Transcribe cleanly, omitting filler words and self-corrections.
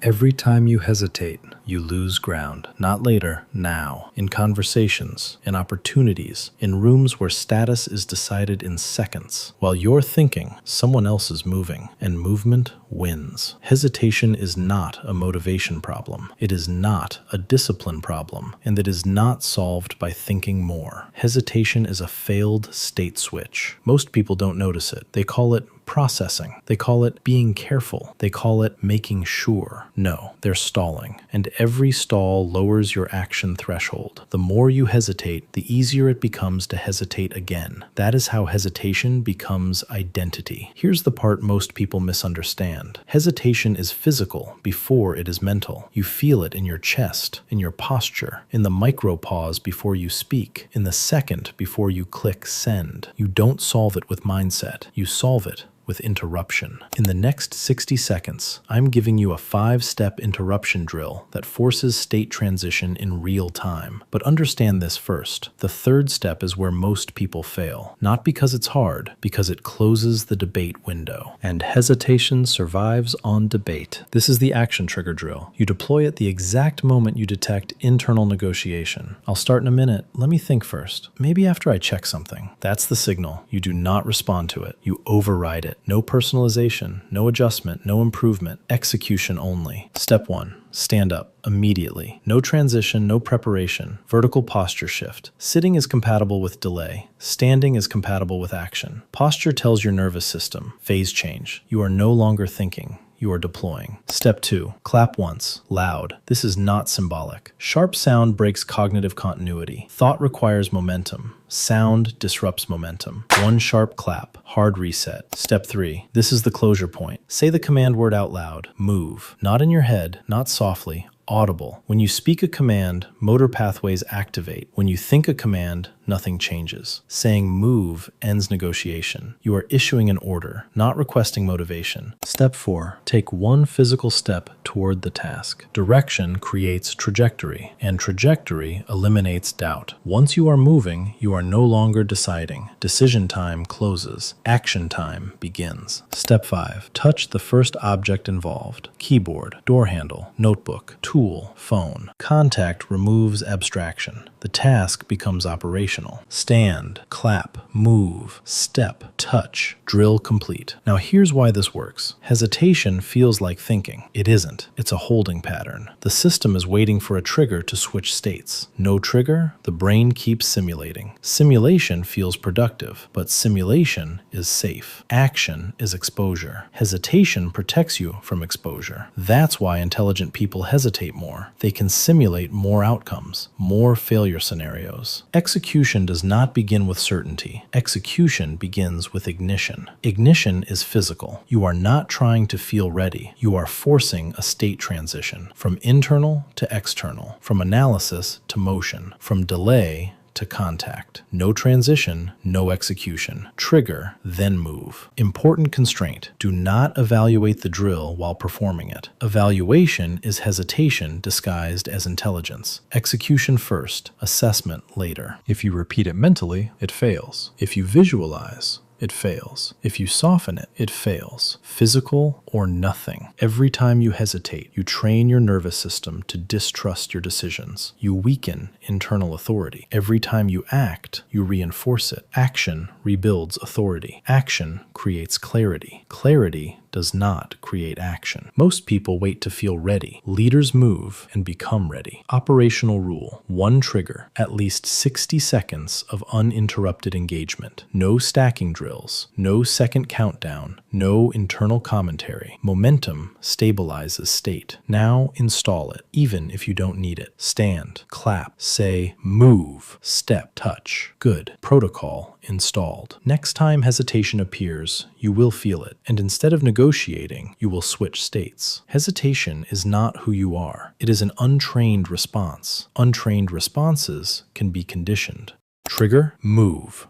Every time you hesitate, you lose ground. Not later, now. In conversations, in opportunities, in rooms where status is decided in seconds. While you're thinking, someone else is moving, and movement wins. Hesitation is not a motivation problem. It is not a discipline problem, and it is not solved by thinking more. Hesitation is a failed state switch. Most people don't notice it. They call it processing. They call it being careful. They call it making sure. No, they're stalling. And every stall lowers your action threshold. The more you hesitate, the easier it becomes to hesitate again. That is how hesitation becomes identity. Here's the part most people misunderstand. Hesitation is physical before it is mental. You feel it in your chest, in your posture, in the micro pause before you speak, in the second before you click send. You don't solve it with mindset. You solve it with interruption. In the next 60 seconds, I'm giving you a 5-step interruption drill that forces state transition in real time. But understand this first. The third step is where most people fail. Not because it's hard, because it closes the debate window. And hesitation survives on debate. This is the action trigger drill. You deploy it the exact moment you detect internal negotiation. I'll start in a minute. Let me think first. Maybe after I check something. That's the signal. You do not respond to it. You override it. No personalization, no adjustment, no improvement, execution only. Step 1. Stand up immediately. No transition, no preparation. Vertical posture shift. Sitting is compatible with delay. Standing is compatible with action. Posture tells your nervous system. Phase change. You are no longer thinking. You are deploying. Step 2. Clap once. Loud. This is not symbolic. Sharp sound breaks cognitive continuity. Thought requires momentum. Sound disrupts momentum. One sharp clap. Hard reset. Step 3. This is the closure point. Say the command word out loud. Move. Not in your head, not softly. Audible. When you speak a command, motor pathways activate. When you think a command, nothing changes. Saying move ends negotiation. You are issuing an order, not requesting motivation. Step 4. Take one physical step toward the task. Direction creates trajectory, and trajectory eliminates doubt. Once you are moving, you are no longer deciding. Decision time closes. Action time begins. Step 5. Touch the first object involved. Keyboard, door handle, notebook, tool, phone. Contact removes abstraction. The task becomes operational. Stand, clap, move, step, touch, drill complete. Now here's why this works. Hesitation feels like thinking. It isn't. It's a holding pattern. The system is waiting for a trigger to switch states. No trigger, the brain keeps simulating. Simulation feels productive, but simulation is safe. Action is exposure. Hesitation protects you from exposure. That's why intelligent people hesitate more. They can simulate more outcomes, more failure scenarios. Execution does not begin with certainty. Execution begins with ignition. Ignition is physical. You are not trying to feel ready. You are forcing a state transition from internal to external, from analysis to motion, from delay to contact. No transition, no execution. Trigger, then move. Important constraint. Do not evaluate the drill while performing it. Evaluation is hesitation disguised as intelligence. Execution first, assessment later. If you repeat it mentally, it fails. If you visualize, it fails. If you soften it, it fails. Physical or nothing. Every time you hesitate, you train your nervous system to distrust your decisions. You weaken internal authority. Every time you act, you reinforce it. Action rebuilds authority. Action creates clarity. Clarity does not create action. Most people wait to feel ready. Leaders move and become ready. Operational rule. One trigger. At least 60 seconds of uninterrupted engagement. No stacking drills. No second countdown. No internal commentary. Momentum stabilizes state. Now install it, even if you don't need it. Stand, clap, say, move, step, touch. Good. Protocol installed. Next time hesitation appears, you will feel it, and instead of negotiating, you will switch states. Hesitation is not who you are. It is an untrained response. Untrained responses can be conditioned. Trigger, move.